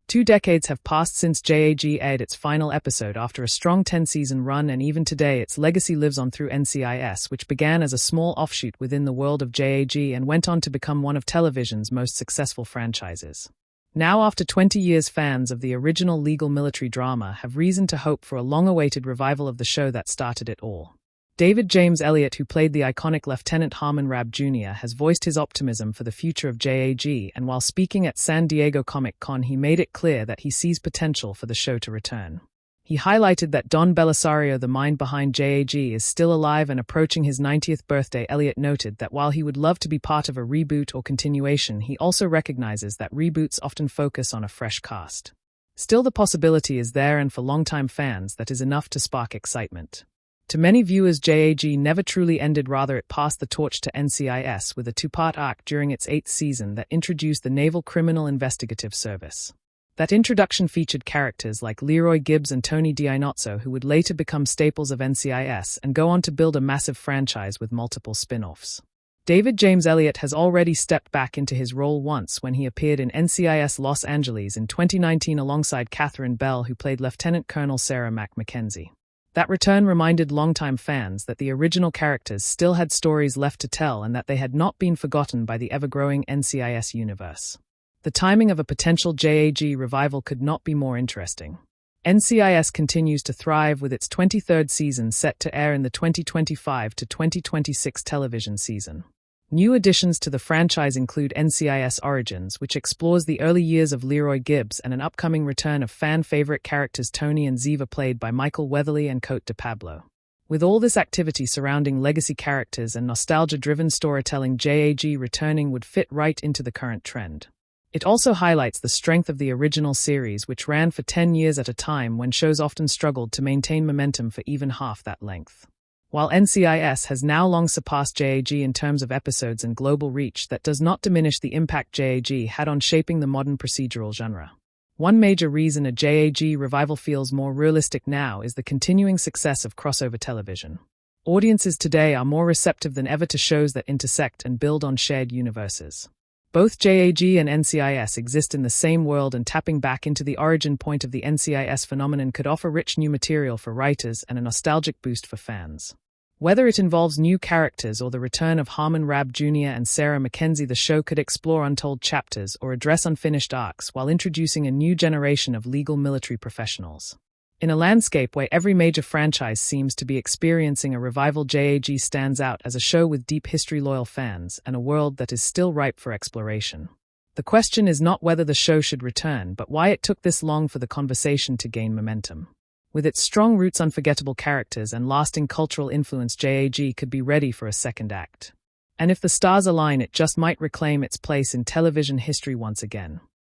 2 decades have passed since JAG aired its final episode after a strong 10-season run, and even today its legacy lives on through NCIS, which began as a small offshoot within the world of JAG and went on to become one of television's most successful franchises. Now, after 20 years, fans of the original legal military drama have reason to hope for a long-awaited revival of the show that started it all. James Elliott, who played the iconic Lieutenant Harmon Jr., has voiced his optimism for the future of JAG, and while speaking at San Diego Comic-Con, he made it clear that he sees potential for the show to return. He highlighted that Don Belisario, the mind behind JAG, is still alive and approaching his 90th birthday. Elliott noted that while he would love to be part of a reboot or continuation, he also recognizes that reboots often focus on a fresh cast. Still, the possibility is there, and for longtime fans, that is enough to spark excitement. To many viewers, JAG never truly ended, rather it passed the torch to NCIS with a 2-part arc during its 8th season that introduced the Naval Criminal Investigative Service. That introduction featured characters like Leroy Gibbs and Tony D'Inozzo, who would later become staples of NCIS and go on to build a massive franchise with multiple spin-offs. James Elliott has already stepped back into his role once when he appeared in NCIS Los Angeles in 2019 alongside Catherine Bell, who played Lieutenant Colonel Sarah Mackenzie. That return reminded longtime fans that the original characters still had stories left to tell and that they had not been forgotten by the ever-growing NCIS universe. The timing of a potential JAG revival could not be more interesting. NCIS continues to thrive with its 23rd season set to air in the 2025 to 2026 television season. New additions to the franchise include NCIS Origins, which explores the early years of Leroy Gibbs, and an upcoming return of fan-favorite characters Tony and Ziva, played by Michael Weatherly and Cote de Pablo. With all this activity surrounding legacy characters and nostalgia-driven storytelling, JAG returning would fit right into the current trend. It also highlights the strength of the original series, which ran for 10 years at a time when shows often struggled to maintain momentum for even half that length. While NCIS has now long surpassed JAG in terms of episodes and global reach, that does not diminish the impact JAG had on shaping the modern procedural genre. One major reason a JAG revival feels more realistic now is the continuing success of crossover television. Audiences today are more receptive than ever to shows that intersect and build on shared universes. Both JAG and NCIS exist in the same world, and tapping back into the origin point of the NCIS phenomenon could offer rich new material for writers and a nostalgic boost for fans. Whether it involves new characters or the return of Harmon Jr. and Sarah Mackenzie, the show could explore untold chapters or address unfinished arcs while introducing a new generation of legal military professionals. In a landscape where every major franchise seems to be experiencing a revival, JAG stands out as a show with deep history-loyal fans and a world that is still ripe for exploration. The question is not whether the show should return, but why it took this long for the conversation to gain momentum. With its strong roots, unforgettable characters, and lasting cultural influence, JAG could be ready for a second act. And if the stars align, it just might reclaim its place in television history once again.